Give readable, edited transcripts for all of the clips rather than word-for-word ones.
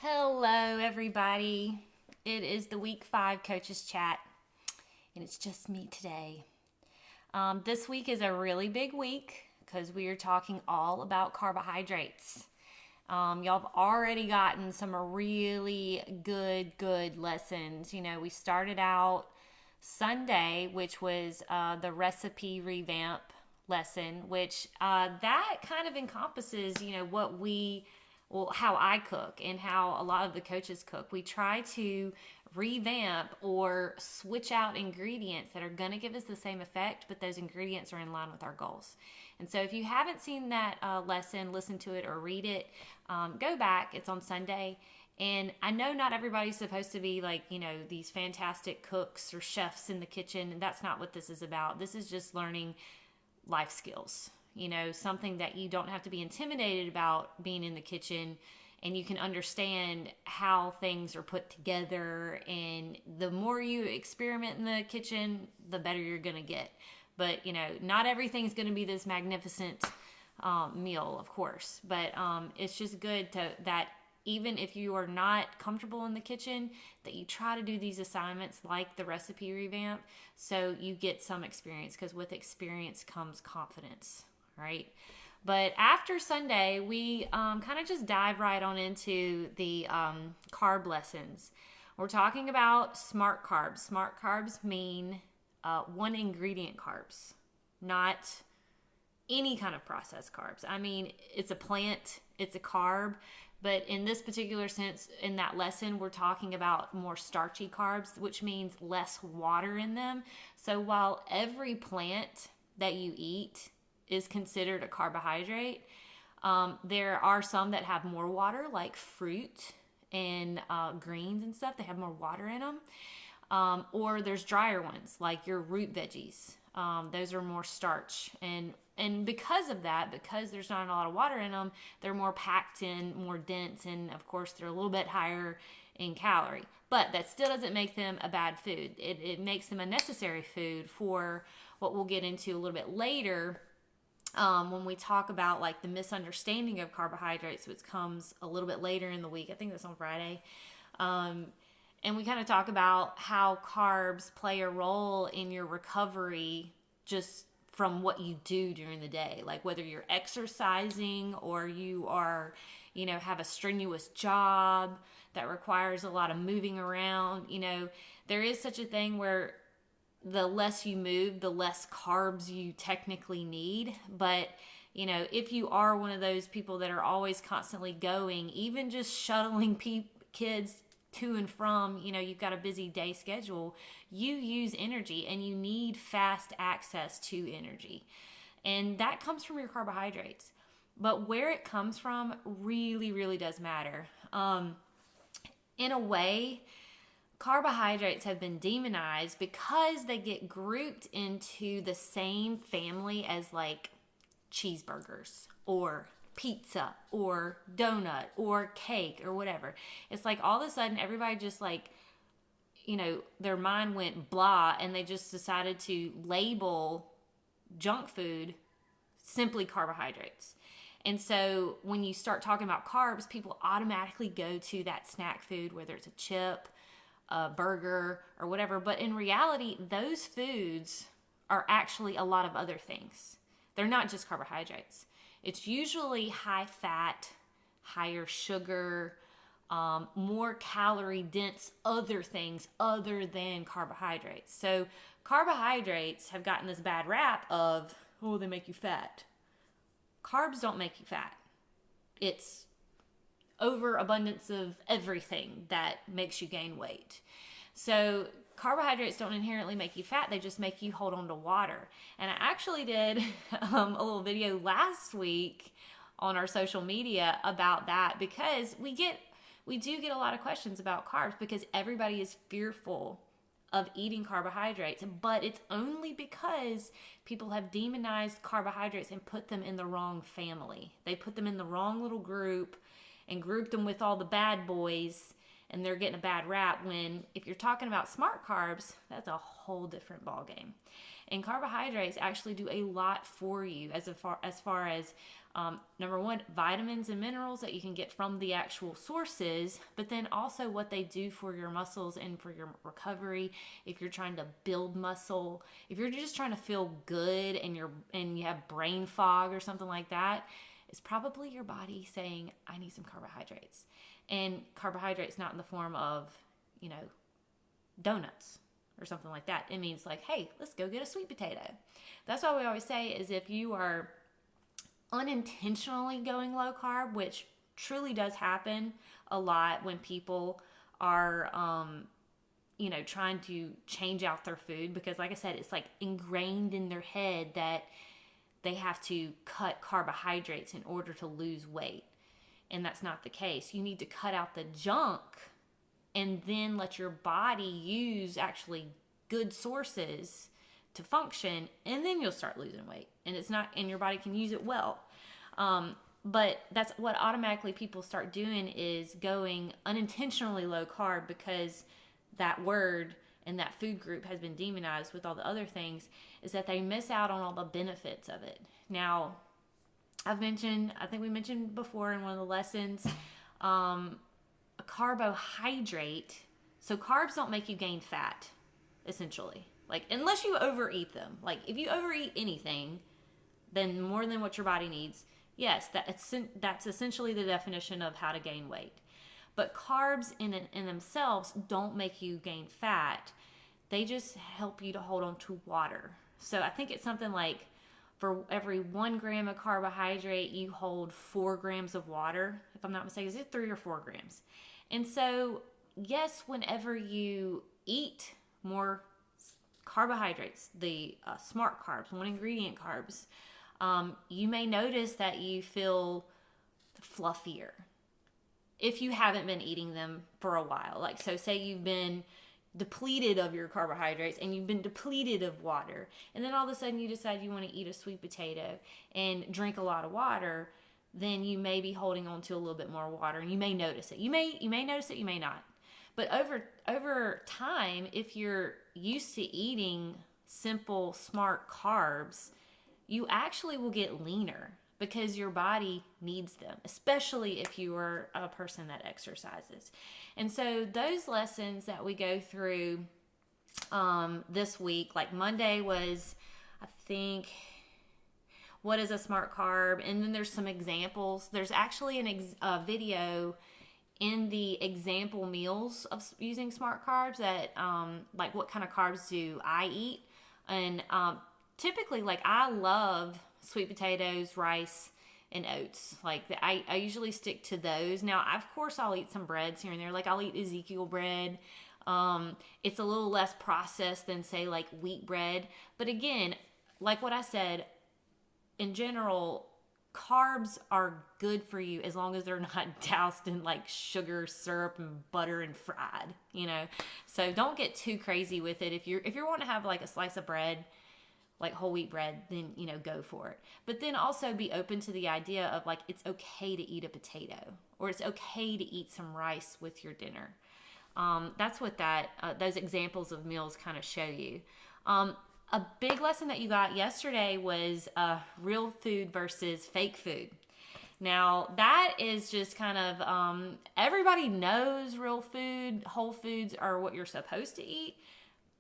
Hello, everybody. It is the week 5 coaches chat, and it's just me today. This week is a really big week because we are talking all about carbohydrates. Y'all have already gotten some really good lessons. We started out Sunday, which was the recipe revamp lesson, which that kind of encompasses, how I cook and how a lot of the coaches cook. We try to revamp or switch out ingredients that are going to give us the same effect, but those ingredients are in line with our goals. And so if you haven't seen that lesson, listen to it or read it, go back. It's on Sunday. And I know not everybody's supposed to be these fantastic cooks or chefs in the kitchen. And that's not what this is about. This is just learning life skills. Something that you don't have to be intimidated about being in the kitchen, and you can understand how things are put together. And the more you experiment in the kitchen, the better you're going to get. But, not everything's going to be this magnificent meal, of course. But it's just good that even if you are not comfortable in the kitchen, that you try to do these assignments like the recipe revamp so you get some experience, because with experience comes confidence, right? But after Sunday, we kind of just dive right on into the carb lessons. We're talking about smart carbs. Smart carbs mean one ingredient carbs, not any kind of processed carbs. I mean, it's a plant, it's a carb, but in this particular sense, in that lesson, we're talking about more starchy carbs, which means less water in them. So while every plant that you eat is considered a carbohydrate, there are some that have more water, like fruit and greens and stuff. They have more water in them. Or there's drier ones, like your root veggies. Those are more starch. And because of that, because there's not a lot of water in them, they're more packed in, more dense, and of course they're a little bit higher in calorie. But that still doesn't make them a bad food. It makes them a necessary food for what we'll get into a little bit later, when we talk about like the misunderstanding of carbohydrates, which comes a little bit later in the week. I think that's on Friday. And we kind of talk about how carbs play a role in your recovery just from what you do during the day. Like whether you're exercising or you are, have a strenuous job that requires a lot of moving around. There is such a thing where the less you move, the less carbs you technically need. But, if you are one of those people that are always constantly going, even just shuttling kids to and from, you've got a busy day schedule, you use energy and you need fast access to energy. And that comes from your carbohydrates. But where it comes from really, really does matter. In a way, carbohydrates have been demonized because they get grouped into the same family as like cheeseburgers or pizza or donut or cake or whatever. It's like all of a sudden everybody just their mind went blah, and they just decided to label junk food simply carbohydrates. And so when you start talking about carbs, people automatically go to that snack food, whether it's a chip, a burger, or whatever. But in reality, those foods are actually a lot of other things. They're not just carbohydrates. It's usually high fat, higher sugar, more calorie dense other things other than carbohydrates. So carbohydrates have gotten this bad rap of, they make you fat. Carbs don't make you fat. It's overabundance of everything that makes you gain weight. So carbohydrates don't inherently make you fat. They just make you hold on to water. And I actually did a little video last week on our social media about that, because we do get a lot of questions about carbs because everybody is fearful of eating carbohydrates, but it's only because people have demonized carbohydrates and put them in the wrong family. They put them in the wrong little group and grouped them with all the bad boys, and they're getting a bad rap, when if you're talking about smart carbs, that's a whole different ballgame. And carbohydrates actually do a lot for you as far as number one, vitamins and minerals that you can get from the actual sources, but then also what they do for your muscles and for your recovery. If you're trying to build muscle, if you're just trying to feel good and you have brain fog or something like that, it's probably your body saying, I need some carbohydrates. And carbohydrates not in the form of, donuts or something like that. It means like, hey, let's go get a sweet potato. That's why we always say is if you are unintentionally going low carb, which truly does happen a lot when people are, trying to change out their food, because like I said, it's like ingrained in their head that they have to cut carbohydrates in order to lose weight. And that's not the case. You need to cut out the junk and then let your body use actually good sources to function, and then you'll start losing weight. And your body can use it well. But that's what automatically people start doing, is going unintentionally low carb, because that word and that food group has been demonized with all the other things, is that they miss out on all the benefits of it. Now, I think we mentioned before in one of the lessons, a carbohydrate. So carbs don't make you gain fat, essentially. Like, unless you overeat them. Like, if you overeat anything, then more than what your body needs, yes, that's essentially the definition of how to gain weight. But carbs in themselves don't make you gain fat. They just help you to hold on to water. So I think it's something like, for every 1 gram of carbohydrate, you hold 4 grams of water. If I'm not mistaken, is it 3 or 4 grams? And so, yes, whenever you eat more carbohydrates, the smart carbs, one ingredient carbs, you may notice that you feel fluffier if you haven't been eating them for a while. Like, so say you've been depleted of your carbohydrates and you've been depleted of water, and then all of a sudden you decide you want to eat a sweet potato and drink a lot of water, then you may be holding on to a little bit more water, and you may notice it. You may notice it, you may not. But over time, if you're used to eating simple, smart carbs, you actually will get leaner, because your body needs them, especially if you are a person that exercises. And so those lessons that we go through this week, like Monday was, I think, what is a smart carb? And then there's some examples. There's actually a video in the example meals of using smart carbs that, like, what kind of carbs do I eat? And typically, like, I love sweet potatoes, rice, and oats. Like, I usually stick to those. Now, of course, I'll eat some breads here and there. Like, I'll eat Ezekiel bread. It's a little less processed than, say, like wheat bread. But again, like what I said, in general, carbs are good for you as long as they're not doused in like sugar, syrup, and butter and fried, So don't get too crazy with it. If you're wanting to have like a slice of bread, like whole wheat bread, then, go for it. But then also be open to the idea of, like, it's okay to eat a potato, or it's okay to eat some rice with your dinner. That's what those examples of meals kind of show you. A big lesson that you got yesterday was real food versus fake food. Now, that is just kind of, everybody knows real food, whole foods are what you're supposed to eat.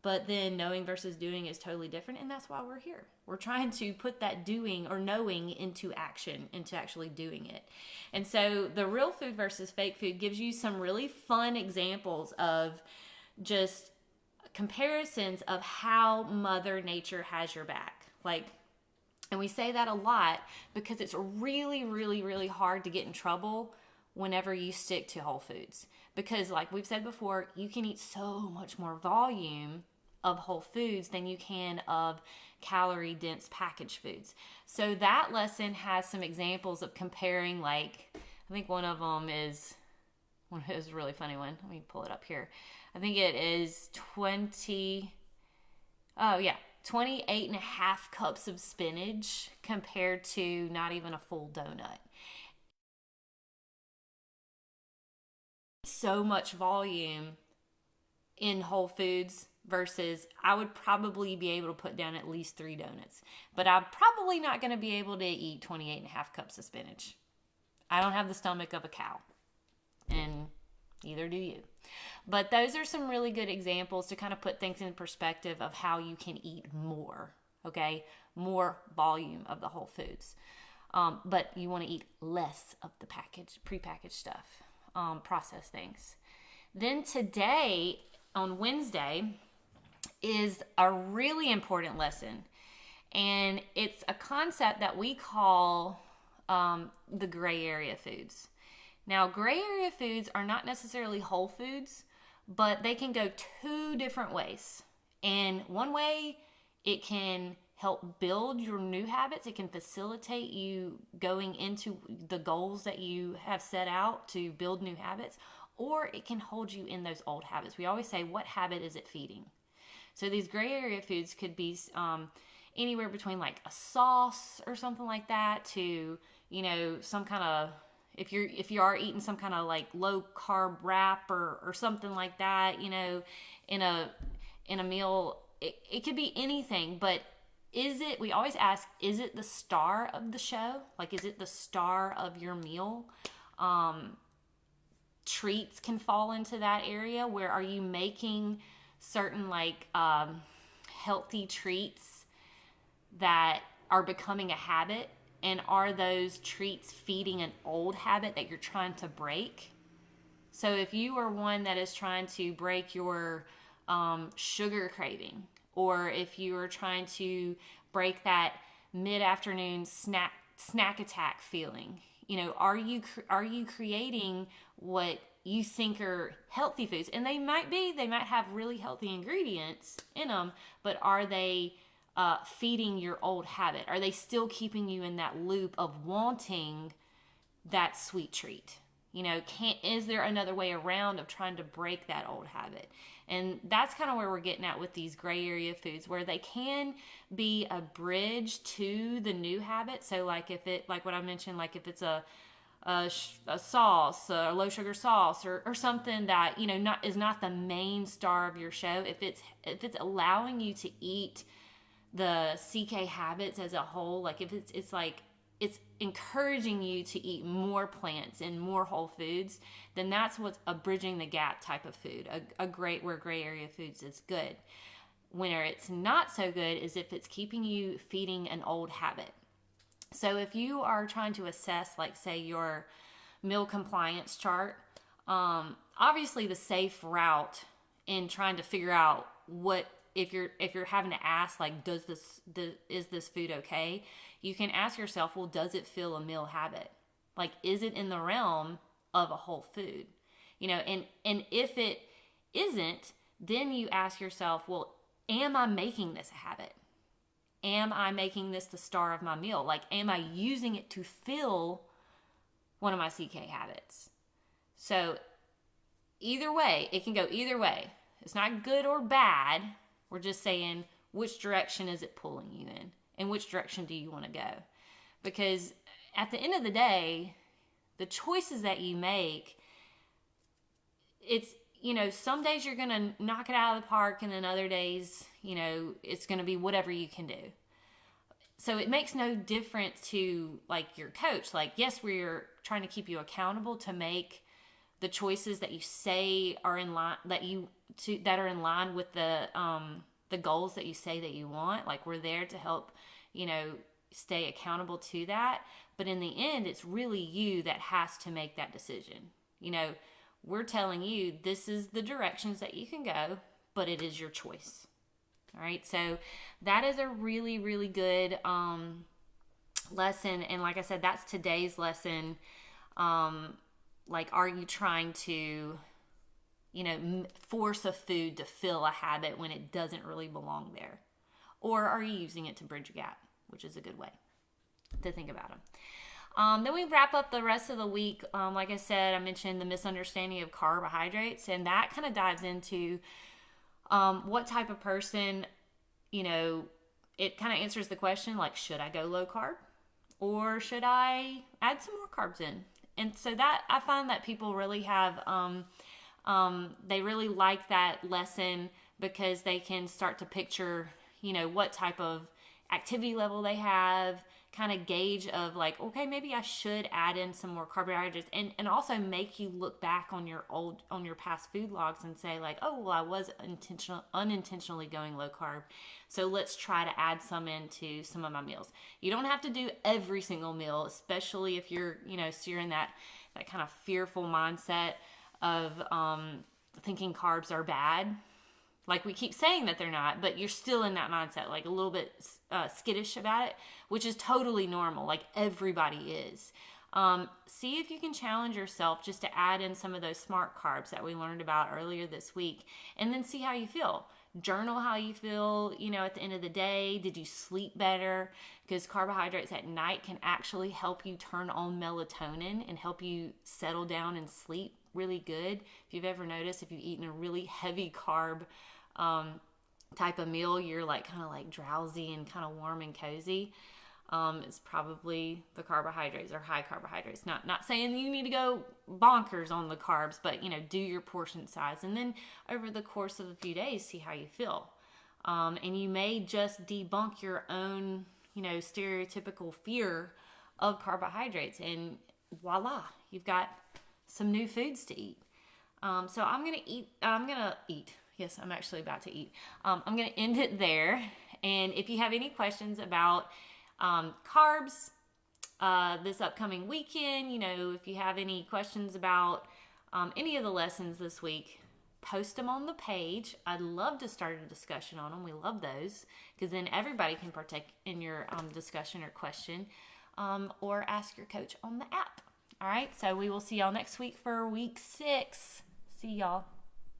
But then knowing versus doing is totally different, and that's why we're here. We're trying to put that doing or knowing into action, into actually doing it. And so the real food versus fake food gives you some really fun examples of just comparisons of how Mother Nature has your back. Like, and we say that a lot because it's really, really, really hard to get in trouble whenever you stick to whole foods. Because like we've said before, you can eat so much more volume of whole foods than you can of calorie-dense packaged foods. So that lesson has some examples of comparing, like, I think one of them is a really funny one. Let me pull it up here. I think it is 28 and a half cups of spinach compared to not even a full donut. So much volume in whole foods versus I would probably be able to put down at least 3 donuts. But I'm probably not going to be able to eat 28 and a half cups of spinach. I don't have the stomach of a cow, and neither do you. But those are some really good examples to kind of put things in perspective of how you can eat more, okay? More volume of the whole foods. But you want to eat less of the prepackaged stuff, processed things. Then today, on Wednesday, is a really important lesson. And it's a concept that we call the gray area foods. Now, gray area foods are not necessarily whole foods, but they can go 2 different ways. And one way, it can help build your new habits. It can facilitate you going into the goals that you have set out to build new habits, or it can hold you in those old habits. We always say, what habit is it feeding? So these gray area foods could be anywhere between like a sauce or something like that to, some kind of, if you are eating some kind of like low carb wrap or something like that, in a meal, it could be anything. But we always ask, is it the star of the show? Like, is it the star of your meal? Treats can fall into that area. Where are you making certain like healthy treats that are becoming a habit? And are those treats feeding an old habit that you're trying to break? So if you are one that is trying to break your sugar craving, or if you are trying to break that mid-afternoon snack attack feeling, are you creating what you think are healthy foods? And they might have really healthy ingredients in them, but are they feeding your old habit? Are they still keeping you in that loop of wanting that sweet treat? Is there another way around of trying to break that old habit? And that's kind of where we're getting at with these gray area foods, where they can be a bridge to the new habit. So like what I mentioned, like if it's a sauce, a low sugar sauce, or something that is not the main star of your show. If it's allowing you to eat the CK habits as a whole, like if it's encouraging you to eat more plants and more whole foods, then that's what's a bridging the gap type of food. Where gray area foods is good. Where it's not so good is if it's keeping you feeding an old habit. So if you are trying to assess, like say your meal compliance chart, obviously the safe route in trying to figure out what, if you're having to ask, like, is this food okay? You can ask yourself, well, does it fill a meal habit? Like, is it in the realm of a whole food? And if it isn't, then you ask yourself, well, am I making this a habit? Am I making this the star of my meal? Like, am I using it to fill one of my CK habits? So either way, it can go either way. It's not good or bad. We're just saying, which direction is it pulling you in? And which direction do you want to go? Because at the end of the day, the choices that you make, it's, some days you're going to knock it out of the park, and then other days, it's going to be whatever you can do. So it makes no difference to like your coach. Like, yes, we're trying to keep you accountable to make the choices that you say are in line, that are in line with the goals that you say that you want. Like, we're there to help, stay accountable to that. But in the end, it's really you that has to make that decision. We're telling you this is the directions that you can go, but it is your choice. All right. So that is a really, really good lesson. And like I said, that's today's lesson. Like, are you trying to, force a food to fill a habit when it doesn't really belong there? Or are you using it to bridge a gap, which is a good way to think about them. Then we wrap up the rest of the week. Like I said, I mentioned the misunderstanding of carbohydrates, and that kind of dives into what type of person, it kind of answers the question, like, should I go low carb or should I add some more carbs in? And so that I find that people really have, they really like that lesson because they can start to picture, what type of activity level they have, kind of gauge of like, okay, maybe I should add in some more carbohydrates, and also make you look back on your past food logs and say like, oh, well, I was unintentionally going low carb, so let's try to add some into some of my meals. You don't have to do every single meal, especially if you're, steering that kind of fearful mindset of thinking carbs are bad. Like, we keep saying that they're not, but you're still in that mindset, like a little bit skittish about it, which is totally normal. Like, everybody is. See if you can challenge yourself just to add in some of those smart carbs that we learned about earlier this week, and then see how you feel. Journal how you feel, at the end of the day. Did you sleep better? Because carbohydrates at night can actually help you turn on melatonin and help you settle down and sleep really good. If you've ever noticed, if you've eaten a really heavy carb type of meal, you're kind of drowsy and kind of warm and cozy. It's probably the carbohydrates or high carbohydrates. Not saying you need to go bonkers on the carbs, but do your portion size, and then over the course of a few days, see how you feel. And you may just debunk your own, stereotypical fear of carbohydrates, and voila, you've got some new foods to eat. So I'm gonna eat. Yes, I'm actually about to eat. I'm gonna end it there. And if you have any questions about carbs this upcoming weekend, if you have any questions about any of the lessons this week, post them on the page. I'd love to start a discussion on them. We love those, because then everybody can partake in your discussion or question, or ask your coach on the app. All right, so we will see y'all next week for week 6. See y'all.